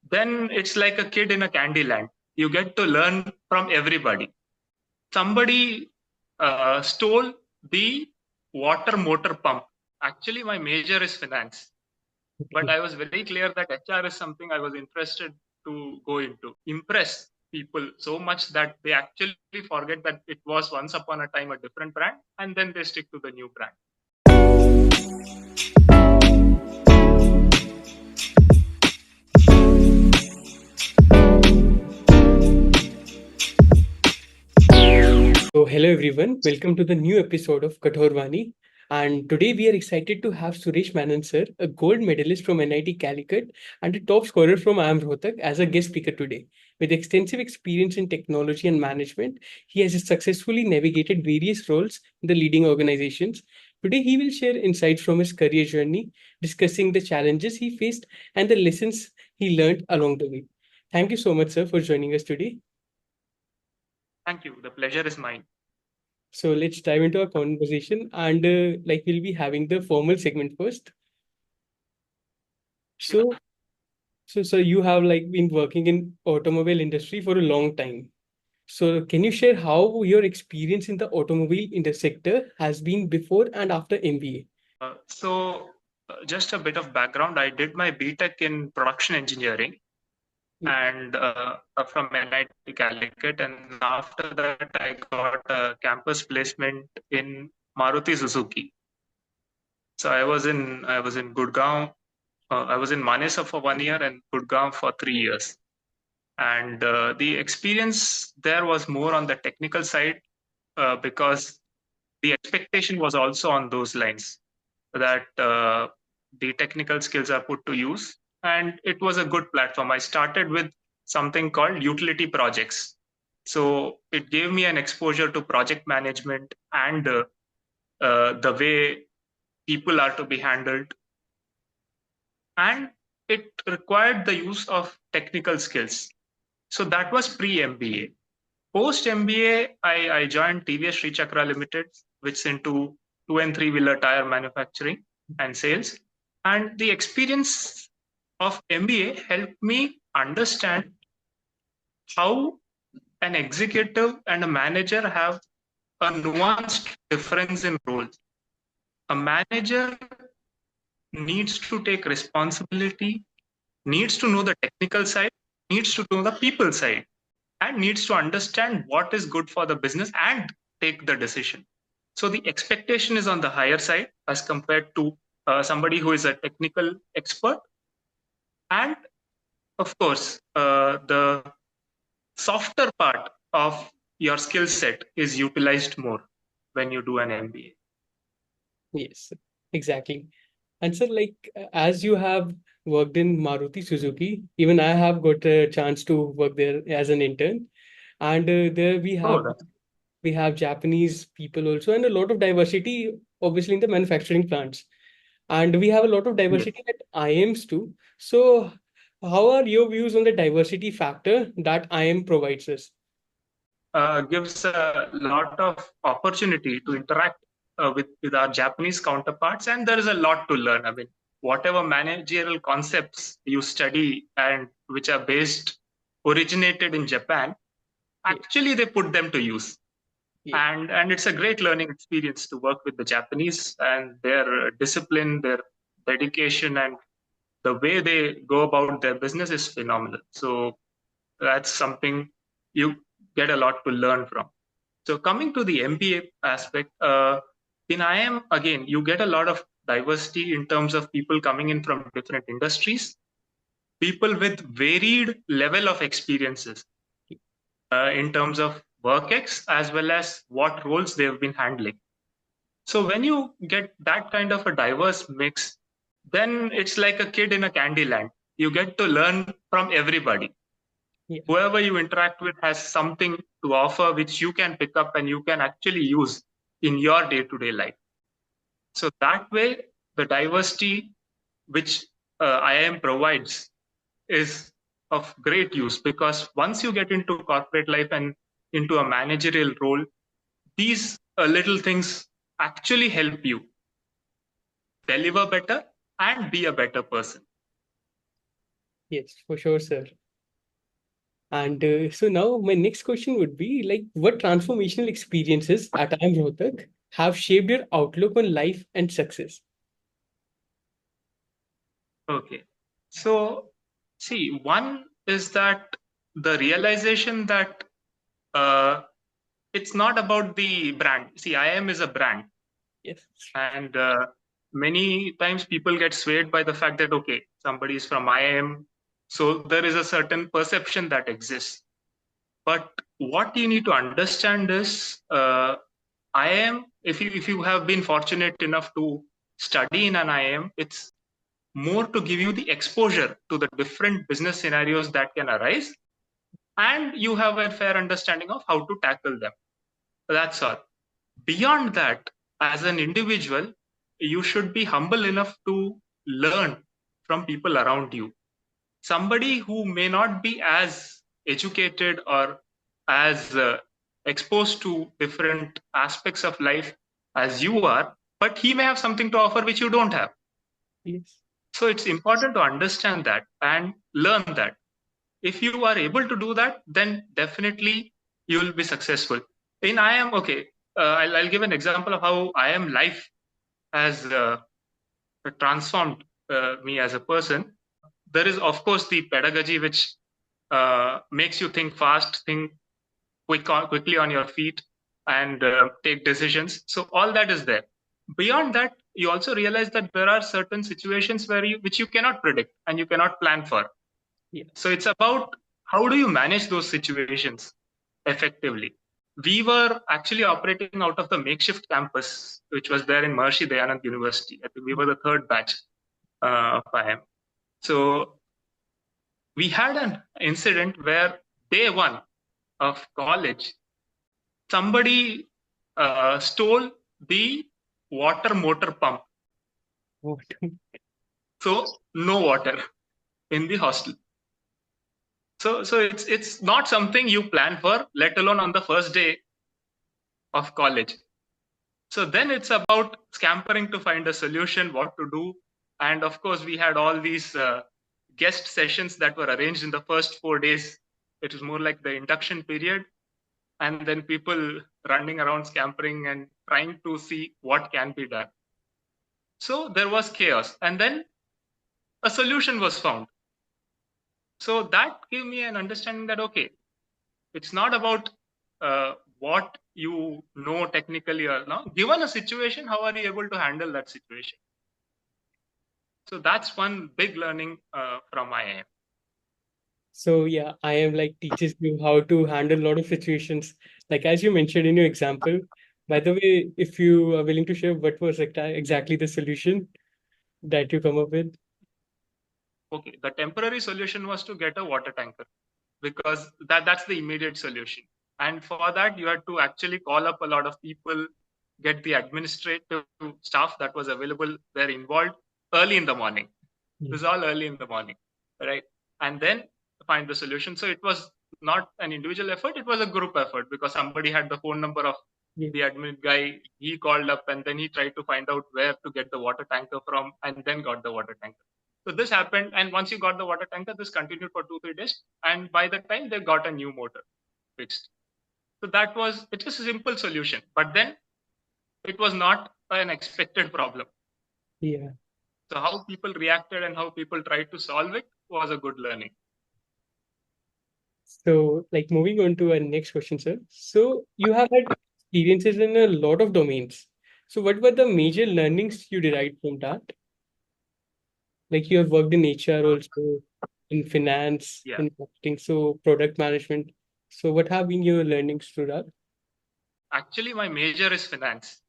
then it's like a kid in a candy land. You get to learn from everybody. Somebody stole the water motor pump. Actually, my major is finance, but Okay. I was very clear that HR is something I was interested to go into. Impress people so much that they actually forget that it was once upon a time a different brand, and then they stick to the new brand. So, hello everyone, welcome to the new episode of Kathorvani. And today we are excited to have Suresh Menon sir, a gold medalist from NIT Calicut and a top scorer from IIM Rohtak, as a guest speaker today. With extensive experience in technology and management, he has successfully navigated various roles in the leading organizations. Today he will share insights from his career journey, discussing the challenges he faced and the lessons he learned along the way. Thank you so much, sir, for joining us today. Thank you. The pleasure is mine. So let's dive into our conversation, and we'll be having the formal segment first. Sure. So you have been working in automobile industry for a long time. So can you share how your experience in the automobile industry sector has been before and after MBA? Just a bit of background. I did my BTech in production engineering and from NIT Calicut, and after that I got a campus placement in Maruti Suzuki. So I was in Gurgaon. I was in Manesa for 1 year and Gurgaon for 3 years. And the experience there was more on the technical side because the expectation was also on those lines that the technical skills are put to use. And it was a good platform. I started with something called utility projects. So it gave me an exposure to project management and the way people are to be handled. And it required the use of technical skills. So that was pre MBA. Post MBA, I joined TVS Sri Chakra Limited, which is into two and three wheeler tire manufacturing and sales. And the experience of MBA helped me understand how an executive and a manager have a nuanced difference in roles. A manager needs to take responsibility, needs to know the technical side, needs to know the people side, and needs to understand what is good for the business and take the decision. So the expectation is on the higher side as compared to somebody who is a technical expert. And of course, the softer part of your skill set is utilized more when you do an MBA. Yes, exactly. And sir, as you have worked in Maruti Suzuki, even I have got a chance to work there as an intern, and there Oh, that's we have Japanese people also, and a lot of diversity, obviously, in the manufacturing plants. And we have a lot of yes. diversity at IIMs too. So, how are your views on the diversity factor that IIM provides us? Gives a lot of opportunity to interact with our Japanese counterparts, and there is a lot to learn. I mean, whatever managerial concepts you study and which are originated in Japan, Yeah, actually they put them to use, yeah, and it's a great learning experience to work with the Japanese and their discipline, their dedication, and the way they go about their business is phenomenal. So that's something you get a lot to learn from. So coming to the MBA aspect, in IIM, again, you get a lot of diversity in terms of people coming in from different industries, people with varied level of experiences in terms of work ex as well as what roles they've been handling. So when you get that kind of a diverse mix, then it's like a kid in a candy land. You get to learn from everybody. yeah. Whoever you interact with has something to offer which you can pick up and you can actually use in your day-to-day life. So that way, the diversity which IIM provides is of great use, because once you get into corporate life and into a managerial role, these little things actually help you deliver better and be a better person. Yes, for sure, sir. And so now my next question would be like, what transformational experiences at IIM Rohtak have shaped your outlook on life and success? Okay. So, see, one is that the realization that uh, it's not about the brand. See, IIM is a brand, Yes. and many times people get swayed by the fact that, okay, somebody is from IIM, so there is a certain perception that exists. But what you need to understand is, IIM, if you have been fortunate enough to study in an IIM, it's more to give you the exposure to the different business scenarios that can arise, and you have a fair understanding of how to tackle them. That's all. Beyond that, as an individual, you should be humble enough to learn from people around you. Somebody who may not be as educated or as exposed to different aspects of life as you are, but he may have something to offer which you don't have. Yes. So it's important to understand that and learn that. If you are able to do that, then definitely you will be successful. In IIM, okay, I'll give an example of how IIM life has transformed me as a person. There is, of course, the pedagogy which makes you think fast, think quickly on your feet, and take decisions. So all that is there. Beyond that, you also realize that there are certain situations which you cannot predict and you cannot plan for. Yeah. So it's about how do you manage those situations effectively. We were actually operating out of the makeshift campus, which was there in Maharishi Dayanand University. I think we were the third batch of IIM. So we had an incident where day one of college, somebody stole the water motor pump. What? So no water in the hostel. So it's not something you plan for, let alone on the first day of college. So then it's about scampering to find a solution, what to do. And of course, we had all these guest sessions that were arranged in the first 4 days. It was more like the induction period. And then people running around scampering and trying to see what can be done. So there was chaos. And then a solution was found. So that gave me an understanding that, okay, it's not about what you know technically or not. Given a situation, how are you able to handle that situation? So that's one big learning from IIM. So yeah, IIM like teaches you how to handle a lot of situations. Like as you mentioned in your example. By the way, if you are willing to share what was exactly the solution that you come up with? Okay, the temporary solution was to get a water tanker because that's the immediate solution. And for that, you had to actually call up a lot of people, get the administrative staff that was available there involved early in the morning. It was all early in the morning, right? And then find the solution. So it was not an individual effort, it was a group effort because somebody had the phone number of the admin guy. He called up and then he tried to find out where to get the water tanker from and then got the water tanker. So this happened. And once you got the water tanker, this continued for 2-3 days. And by the time they got a new motor fixed. So it was a simple solution. But then it was not an expected problem. Yeah. So how people reacted and how people tried to solve it was a good learning. So, like moving on to our next question, sir. So, you have had experiences in a lot of domains. So, what were the major learnings you derived from that? Like you have worked in HR also, in finance, Yeah. in marketing, so product management. So, what have been your learnings through that? Actually, my major is finance,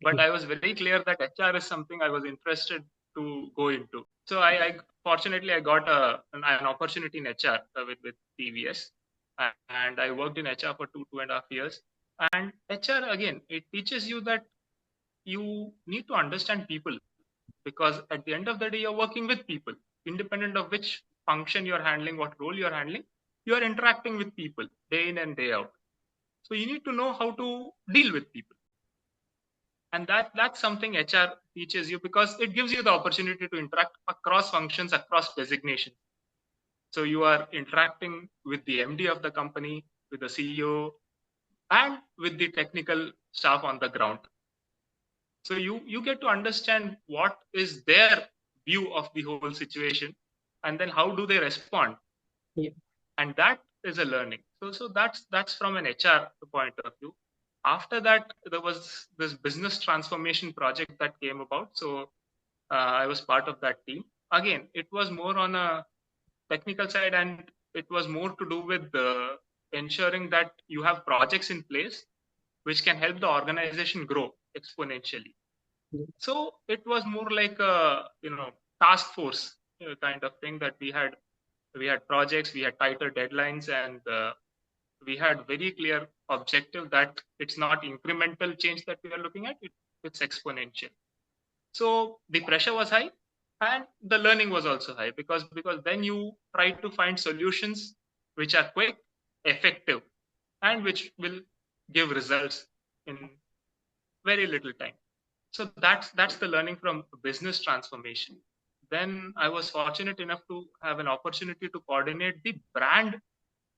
but Okay. I was very clear that HR is something I was interested to go into. So I fortunately I got an opportunity in HR with TVS, and I worked in HR for 2.5 years. And HR again, it teaches you that you need to understand people because at the end of the day, you're working with people, independent of which function you're handling, what role you're handling. You are interacting with people day in and day out. So you need to know how to deal with people. And that's something HR teaches you because it gives you the opportunity to interact across functions, across designations. So you are interacting with the MD of the company, with the CEO, and with the technical staff on the ground. So you get to understand what is their view of the whole situation, and then how do they respond. Yeah. And that is a learning. So that's from an HR point of view. After that, there was this business transformation project that came about. So I was part of that team. Again, it was more on a technical side, and it was more to do with ensuring that you have projects in place which can help the organization grow exponentially. Yeah. So it was more like a task force kind of thing that we had. We had projects, we had tighter deadlines, and we had very clear objective that it's not incremental change that we are looking at, it's exponential. So the pressure was high, and the learning was also high, because then you try to find solutions which are quick, effective, and which will give results in very little time. So that's the learning from business transformation. Then I was fortunate enough to have an opportunity to coordinate the brand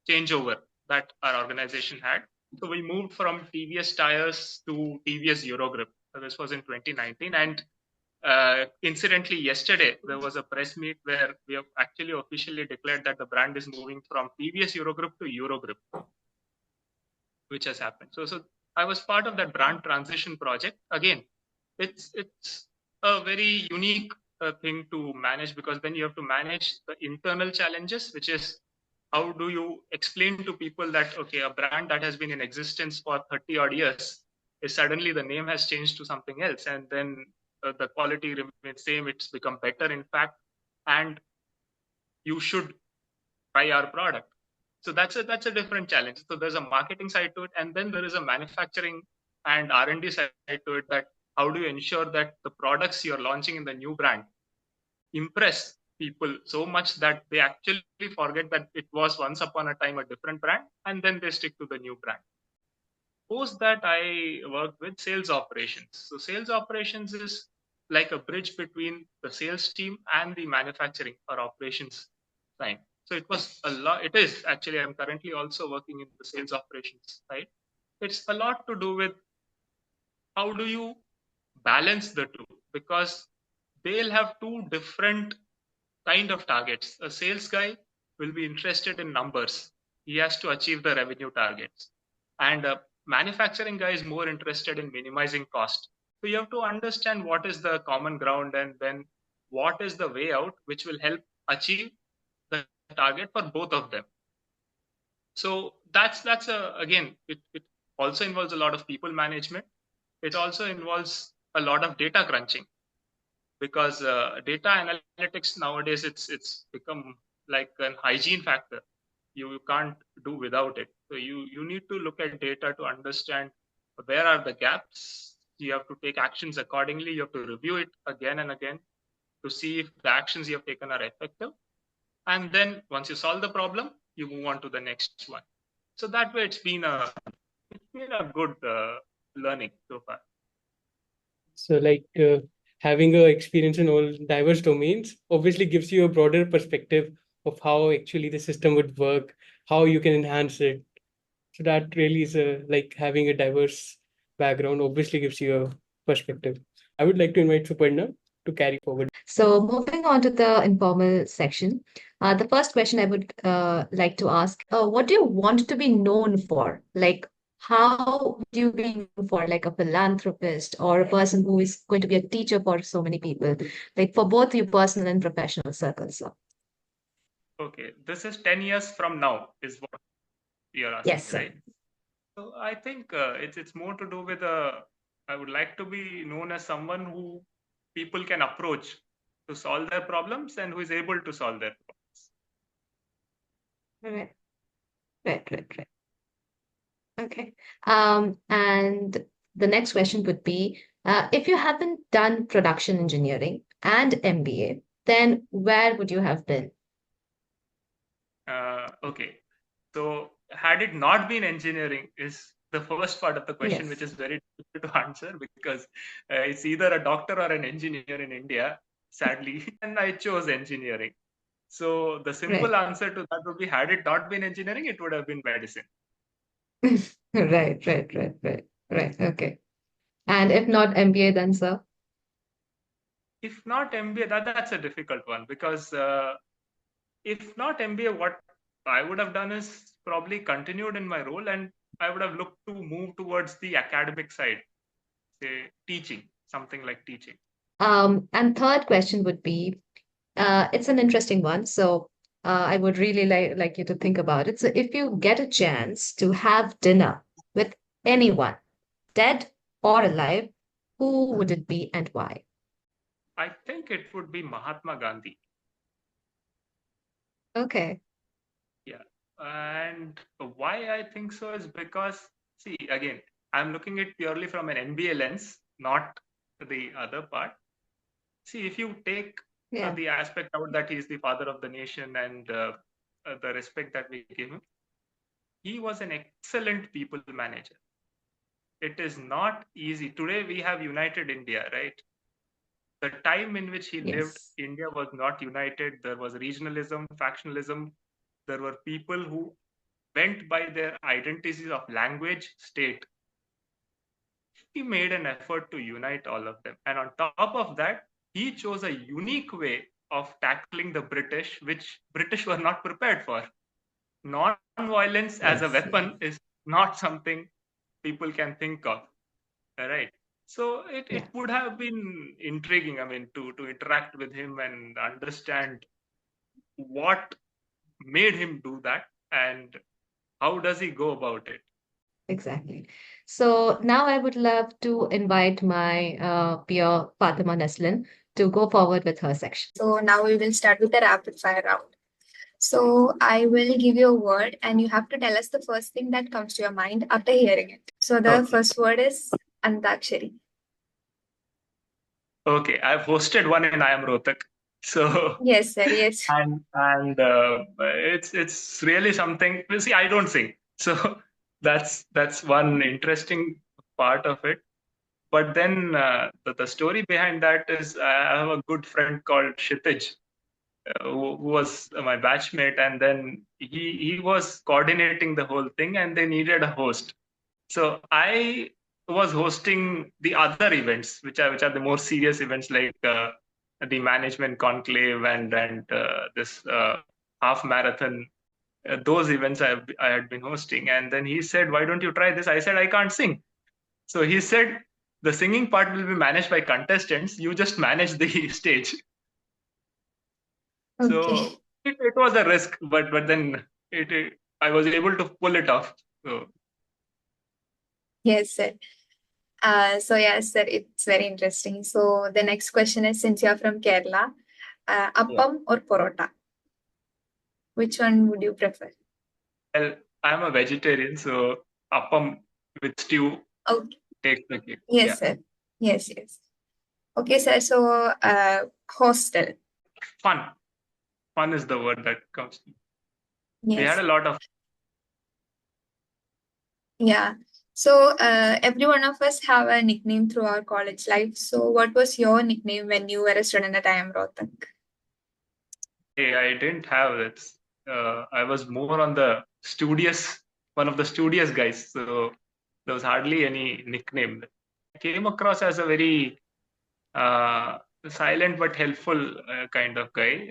changeover that our organization had. So we moved from TVS Tyres to TVS Eurogrip. So this was in 2019, and incidentally, yesterday there was a press meet where we have actually officially declared that the brand is moving from TVS Eurogroup to Eurogrip, which has happened. So I was part of that brand transition project. Again, it's a very unique thing to manage, because then you have to manage the internal challenges, which is how do you explain to people that, okay, a brand that has been in existence for 30 odd years is suddenly the name has changed to something else, and then the quality remains same, it's become better in fact, and you should buy our product. So that's a different challenge. So there's a marketing side to it, and then there is a manufacturing and R&D side to it, that how do you ensure that the products you're launching in the new brand impress people so much that they actually forget that it was once upon a time a different brand, and then they stick to the new brand. Post that, I worked with sales operations. So sales operations is like a bridge between the sales team and the manufacturing or operations side. So it was a lot. It is actually, I'm currently also working in the sales operations side. It's a lot to do with how do you balance the two, because they'll have two different kind of targets. A sales guy will be interested in numbers. He has to achieve the revenue targets. And a manufacturing guy is more interested in minimizing cost. So you have to understand what is the common ground, and then what is the way out which will help achieve the target for both of them. So that's again, it also involves a lot of people management. It also involves a lot of data crunching, because data analytics nowadays, it's become like an hygiene factor. You can't do without it. So you need to look at data to understand where are the gaps. You have to take actions accordingly. You have to review it again and again to see if the actions you have taken are effective. And then once you solve the problem, you move on to the next one. So that way, it's been a good learning so far. So, like having a experience in all diverse domains obviously gives you a broader perspective of how actually the system would work, how you can enhance it. So that really is like having a diverse background obviously gives you a perspective. I would like to invite Suparna to carry forward. So, moving on to the informal section, the first question I would like to ask, what do you want to be known for? Like, how would you be known for, like a philanthropist or a person who is going to be a teacher for so many people, like for both your personal and professional circles? Okay, this is 10 years from now, is what you're asking, Yes, sir. right? So I think it's more to do with I would like to be known as someone who people can approach to solve their problems, and who is able to solve their problems. Right. Okay. And the next question would be, if you haven't done production engineering and MBA, then where would you have been? Okay, so had it not been engineering is the first part of the question, Yes. which is very difficult to answer, because it's either a doctor or an engineer in India, sadly, and I chose engineering. So the simple Right. answer to that would be, had it not been engineering, it would have been medicine. Right, right, right, right, right. Okay. And if not MBA, then sir? If not MBA, that's a difficult one, because if not MBA, what I would have done is probably continued in my role, and I would have looked to move towards the academic side, say teaching, something like teaching. And third question would be, it's an interesting one. So I would really like you to think about it. So if you get a chance to have dinner with anyone, dead or alive, who would it be and why? I think it would be Mahatma Gandhi. Okay. Yeah. And why I think so is because, see, again, I'm looking at purely from an MBA lens, not the other part. See, if you take Yeah. the aspect out that he's the father of the nation, and the respect that we give him, he was an excellent people manager. It is not easy. Today we have united India, right? The time in which he lived, Yes. India was not united. There was regionalism, factionalism. There were people who went by their identities of language, state. He made an effort to unite all of them. And on top of that, he chose a unique way of tackling the British, which British were not prepared for. Non-violence as a Yes. weapon is not something people can think of. Right. So Yeah. it would have been intriguing, I mean, to interact with him and understand what made him do that and how does he go about it. Exactly. So now I would love to invite my peer Fatima Naslin to go forward with her section. So now we will start with the rapid fire round. So I will give you a word and you have to tell us the first thing that comes to your mind after hearing it. So the Okay. first word is Antakshari. Okay. I've hosted one in IIM Rohtak. So Yes, sir. Yes. and it's really something. You see, I don't sing, so that's one interesting part of it. But then the story behind that is, I have a good friend called Kshitij, who was my batchmate, and then he was coordinating the whole thing, and they needed a host. So I was hosting the other events, which are the more serious events, like the management conclave and this half marathon. Those events I had been hosting, and then he said, "Why don't you try this?" I said, "I can't sing." So he said, "The singing part will be managed by contestants. You just manage the stage." Okay. So it was a risk, but then I was able to pull it off. So Yes, sir. So yes, sir, it's very interesting. So the next question is, since you are from Kerala, yeah. appam or porota? Which one would you prefer? Well, I'm a vegetarian, so appam with stew Okay. takes the cake. Yes, Yeah. sir. Yes, yes. Okay, sir. So hostel. Fun. Fun is the word that comes to me. We had Yes. a lot of Yeah. So every one of us have a nickname through our college life. So what was your nickname when you were a student at IIM Rohtak? I didn't have it. I was more on the studious, one of the studious guys. So there was hardly any nickname. I came across as a very silent but helpful kind of guy.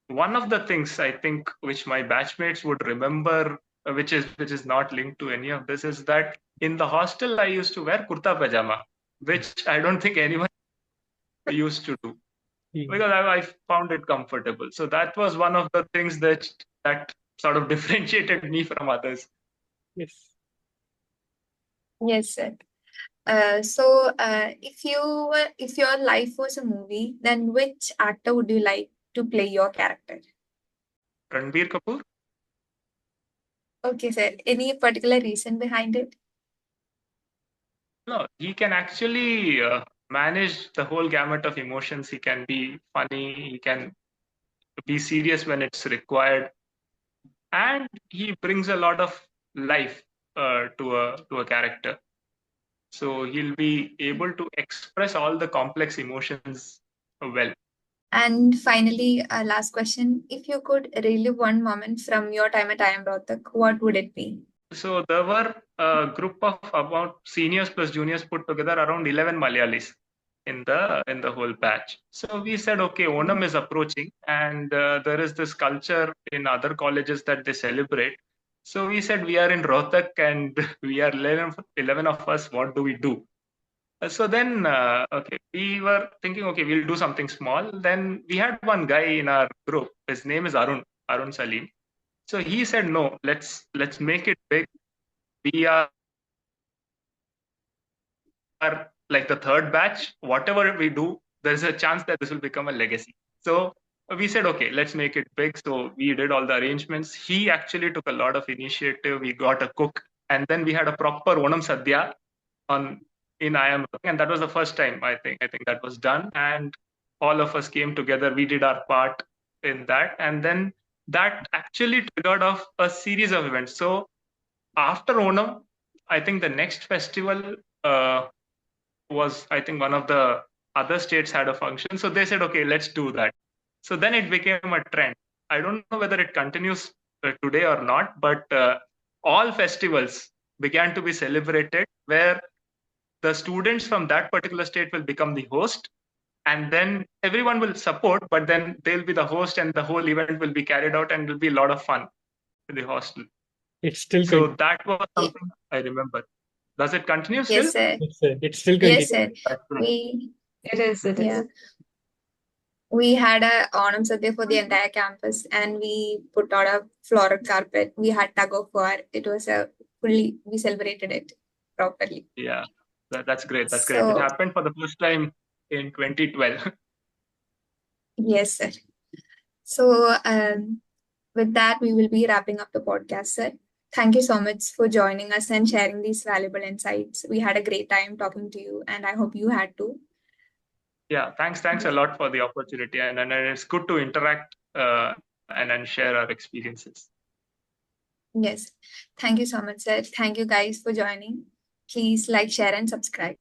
One of the things I think which my batchmates would remember, which is not linked to any of this, is that in the hostel I used to wear kurta pajama, which I don't think anyone used to do, because I found it comfortable. So that was one of the things that sort of differentiated me from others. Yes. Yes, sir. If your life was a movie, then which actor would you like to play your character? Ranbir Kapoor. Okay, sir. Any particular reason behind it? No, he can actually manage the whole gamut of emotions. He can be funny. He can be serious when it's required, and he brings a lot of life to a character. So he'll be able to express all the complex emotions well. And finally, last question. If you could relive one moment from your time at IIM Rohtak, what would it be? So there were a group of about seniors plus juniors put together, around 11 Malayalis in the whole batch. So we said, okay, Onam is approaching, and there is this culture in other colleges that they celebrate. So we said, we are in Rohtak and we are 11 of us. What do we do? So then, okay, we were thinking, okay, we'll do something small. Then we had one guy in our group. His name is Arun Salim. So he said, no, let's make it big. We are like the third batch. Whatever we do, there's a chance that this will become a legacy. So we said, okay, let's make it big. So we did all the arrangements. He actually took a lot of initiative. We got a cook, and then we had a proper Onam Sadhya in IIM, and that was the first time I think that was done. And all of us came together. We did our part in that, and then that actually triggered off a series of events. So after Onam, I think the next festival was, I think, one of the other states had a function. So they said, okay, let's do that. So then it became a trend. I don't know whether it continues today or not, but all festivals began to be celebrated where the students from that particular state will become the host, and then everyone will support, but then they'll be the host, and the whole event will be carried out, and it'll be a lot of fun in the hostel. It's still So that was something I remember. Does it continue still? Yes, sir. Yes, sir. It's still Yes, continuing. sir. It is. Yeah. We had a Onam Sadhya for the entire campus, and we put out a floral carpet. We had tug of war. It was we celebrated it properly. Yeah, that's great. That's great. It happened for the first time in 2012. Yes, sir. So with that, we will be wrapping up the podcast, sir. Thank you so much for joining us and sharing these valuable insights. We had a great time talking to you, and I hope you had too. Yeah, thanks a lot for the opportunity, and it's good to interact and share our experiences. Yes, thank you so much, sir. Thank you guys for joining. Please like, share, and subscribe.